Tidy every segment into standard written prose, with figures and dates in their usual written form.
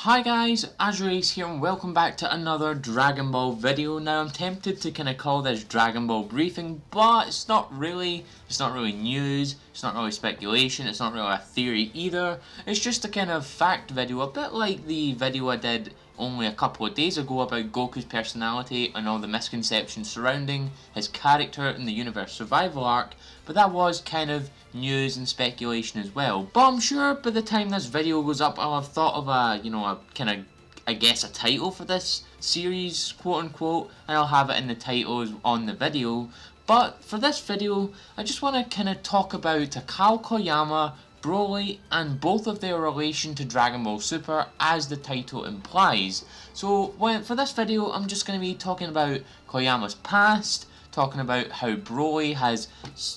Hi guys, AzureAce here and welcome back to another Dragon Ball video. Now I'm tempted to kind of call this Dragon Ball briefing, but it's not really news, it's not really speculation, it's not really a theory either. It's just a kind of fact video, a bit like the video I did only a couple of days ago about Goku's personality and all the misconceptions surrounding his character in the Universe Survival arc, but that was kind of news and speculation as well. But I'm sure by the time this video goes up I'll have thought of a title for this series, quote unquote, and I'll have it in the titles on the video. But for this video I just want to kind of talk about Takao Koyama, Broly, and both of their relation to Dragon Ball Super, as the title implies. So for this video I'm just going to be talking about Koyama's past, talking about how Broly has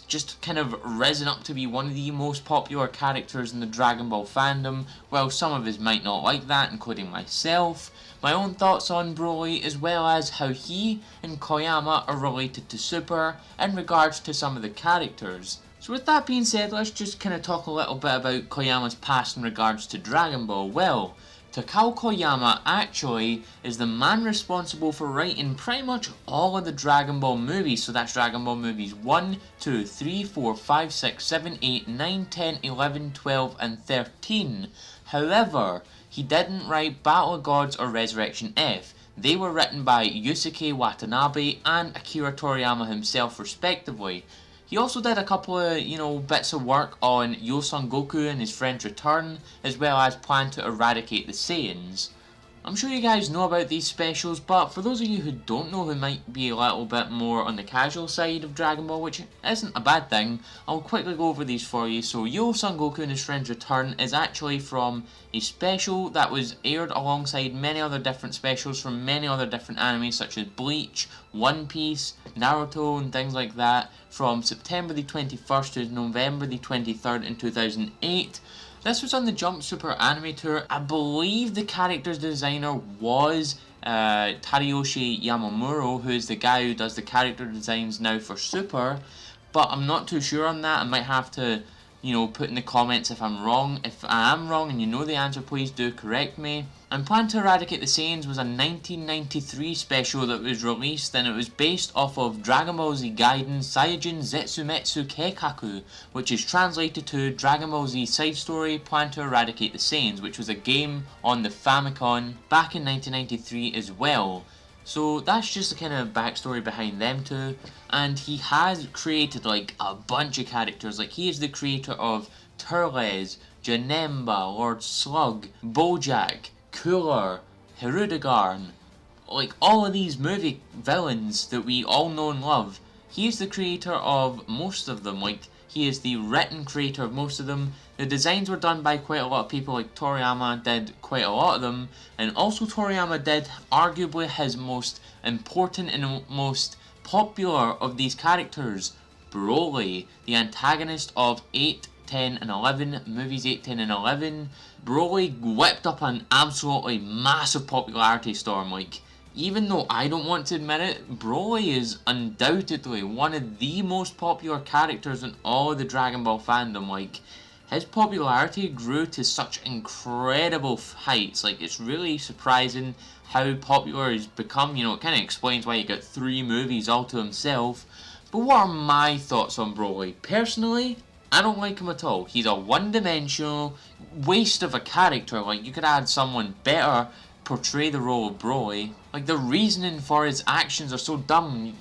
just kind of risen up to be one of the most popular characters in the Dragon Ball fandom. Well, some of us might not like that, including myself. My own thoughts on Broly, as well as how he and Koyama are related to Super in regards to some of the characters. So with that being said, let's just kind of talk a little bit about Koyama's past in regards to Dragon Ball. Well, Takao Koyama actually is the man responsible for writing pretty much all of the Dragon Ball movies. So that's Dragon Ball movies 1, 2, 3, 4, 5, 6, 7, 8, 9, 10, 11, 12 and 13. However, he didn't write Battle of Gods or Resurrection F. They were written by Yusuke Watanabe and Akira Toriyama himself respectively. He also did a couple of, bits of work on Son Goku and his friend's return, as well as Plan to Eradicate the Saiyans. I'm sure you guys know about these specials, but for those of you who don't know, who might be a little bit more on the casual side of Dragon Ball, which isn't a bad thing, I'll quickly go over these for you. So Son Goku and his friend's return is actually from a special that was aired alongside many other different specials from many other different animes such as Bleach, One Piece, Naruto and things like that, from September the 21st to November the 23rd in 2008. This was on the Jump Super Anime Tour. I believe the character's designer was Tadayoshi Yamamuro, who is the guy who does the character designs now for Super, but I'm not too sure on that. I might have to, put in the comments if I'm wrong. If I am wrong and you know the answer, please do correct me. And Plan to Eradicate the Saiyans was a 1993 special that was released, and it was based off of Dragon Ball Z Gaiden Saiyajin Zetsumetsu Keikaku, which is translated to Dragon Ball Z Side Story Plan to Eradicate the Saiyans, which was a game on the Famicom back in 1993 as well. So that's just the kind of backstory behind them two, and he has created like a bunch of characters. Like, he is the creator of Turles, Janemba, Lord Slug, Bojack, Cooler, Hirudegarn, like all of these movie villains that we all know and love. He is the creator of most of them. Like, he is the written creator of most of them. The designs were done by quite a lot of people, like Toriyama did quite a lot of them, and also Toriyama did arguably his most important and most popular of these characters, Broly, the antagonist of 8, 10 and 11, movies 8, 10 and 11. Broly whipped up an absolutely massive popularity storm. Like, even though I don't want to admit it, Broly is undoubtedly one of the most popular characters in all of the Dragon Ball fandom. Like, his popularity grew to such incredible heights. Like, it's really surprising how popular he's become. It kind of explains why he got 3 movies all to himself. But what are my thoughts on Broly? Personally, I don't like him at all. He's a one-dimensional waste of a character. Like, you could add someone better portray the role of Broly. Like, the reasoning for his actions are so dumb.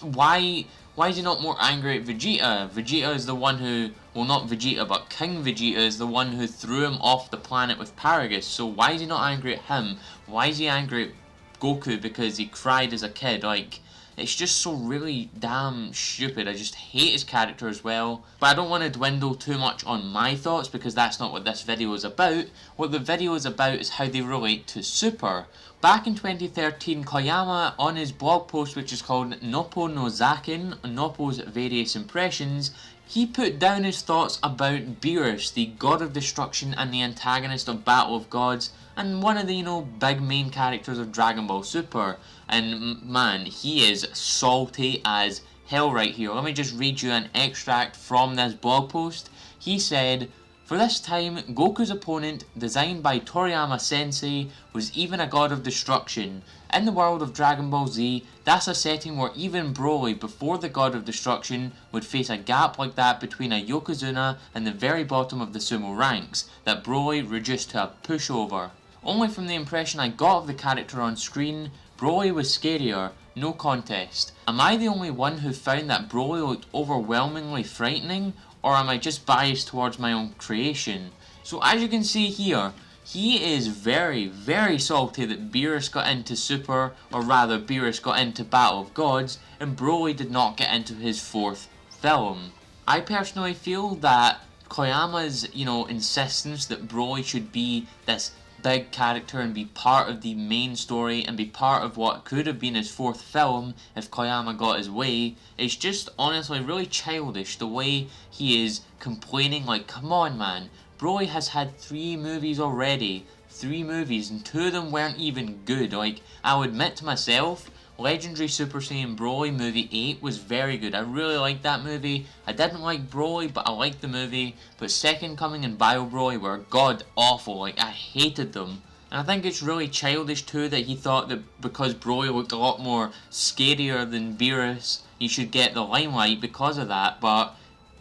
Why is he not more angry at Vegeta? Vegeta is the one who, well, not Vegeta, but King Vegeta is the one who threw him off the planet with Paragus. So why is he not angry at him? Why is he angry at Goku because he cried as a kid? Like, it's just so really damn stupid. I just hate his character as well. But I don't want to dwindle too much on my thoughts, because that's not what this video is about. What the video is about is how they relate to Super. Back in 2013, Koyama, on his blog post, which is called Noppo no Zaken, Noppo's Various Impressions, he put down his thoughts about Beerus, the god of destruction and the antagonist of Battle of Gods, and one of the, big main characters of Dragon Ball Super. And man, he is salty as hell right here. Let me just read you an extract from this blog post. He said, For this time, Goku's opponent, designed by Toriyama Sensei, was even a god of destruction. In the world of Dragon Ball Z, that's a setting where even Broly, before the god of destruction, would face a gap like that between a Yokozuna and the very bottom of the sumo ranks, that Broly reduced to a pushover. Only from the impression I got of the character on screen, Broly was scarier, no contest. Am I the only one who found that Broly looked overwhelmingly frightening? Or am I just biased towards my own creation? So as you can see here, he is very, very salty that Beerus got into Super, or rather Beerus got into Battle of Gods, and Broly did not get into his 4th film. I personally feel that Koyama's, insistence that Broly should be this big character and be part of the main story and be part of what could have been his 4th film if Koyama got his way, is just honestly really childish. The way he is complaining, like, come on man, Broly has had 3 movies already, 3 movies, and 2 of them weren't even good. Like, I'll admit to myself, Legendary Super Saiyan Broly movie 8 was very good. I really liked that movie. I didn't like Broly, but I liked the movie. But Second Coming and Bio Broly were god awful. Like, I hated them. And I think it's really childish too that he thought that because Broly looked a lot more scarier than Beerus, he should get the limelight because of that. But,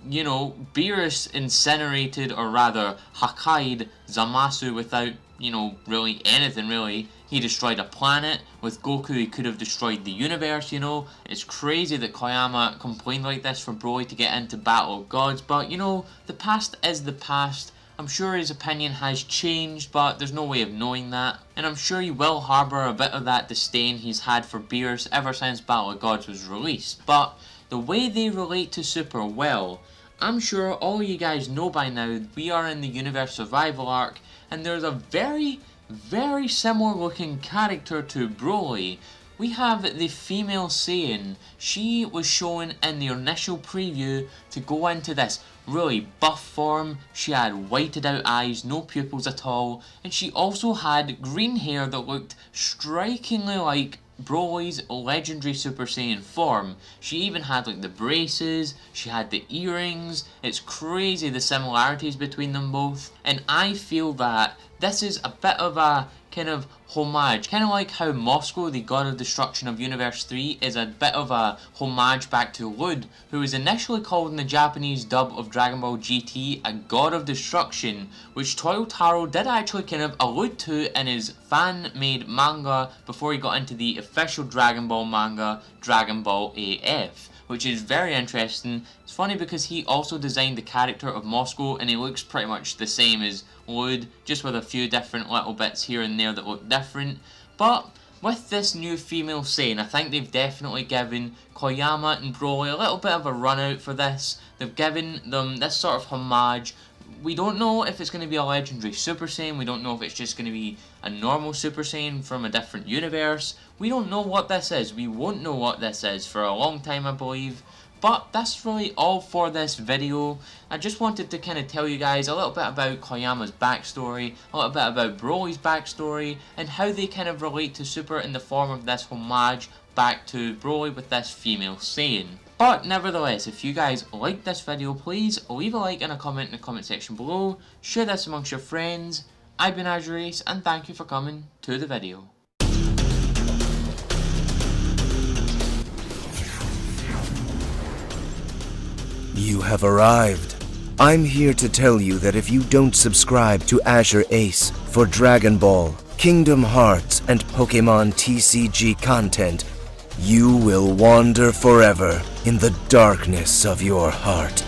Beerus incinerated, or rather Hakai'd Zamasu without, really anything really. He destroyed a planet. With Goku he could have destroyed the universe, It's crazy that Koyama complained like this for Broly to get into Battle of Gods, but the past is the past. I'm sure his opinion has changed, but there's no way of knowing that. And I'm sure he will harbour a bit of that disdain he's had for Beerus ever since Battle of Gods was released. But the way they relate to Super, well, I'm sure all you guys know by now we are in the Universe Survival arc, and there's a very, very similar looking character to Broly. We have the female Saiyan. She was shown in the initial preview to go into this really buff form. She had whited out eyes, no pupils at all, and she also had green hair that looked strikingly like Broly's legendary Super Saiyan form. She even had like the braces, she had the earrings. It's crazy the similarities between them both, and I feel that this is a bit of a kind of homage, kind of like how Moscow, the god of destruction of Universe 3, is a bit of a homage back to Lud, who was initially called in the Japanese dub of Dragon Ball GT a god of destruction, which Toyotaro did actually kind of allude to in his fan-made manga before he got into the official Dragon Ball manga, Dragon Ball AF, which is very interesting. It's funny because he also designed the character of Moscow and he looks pretty much the same as Lud, just with a few different little bits here and there that look different. But with this new female Saiyan, I think they've definitely given Koyama and Broly a little bit of a run out for this. They've given them this sort of homage. We don't know if it's going to be a legendary Super Saiyan, we don't know if it's just going to be a normal Super Saiyan from a different universe. We don't know what this is, we won't know what this is for a long time I believe. But that's really all for this video. I just wanted to kind of tell you guys a little bit about Koyama's backstory, a little bit about Broly's backstory, and how they kind of relate to Super in the form of this homage back to Broly with this female Saiyan. But nevertheless, if you guys liked this video, please leave a like and a comment in the comment section below, share this amongst your friends. I've been AzureAce, and thank you for coming to the video. You have arrived. I'm here to tell you that if you don't subscribe to AzureAce for Dragon Ball, Kingdom Hearts, and Pokemon TCG content, you will wander forever in the darkness of your heart.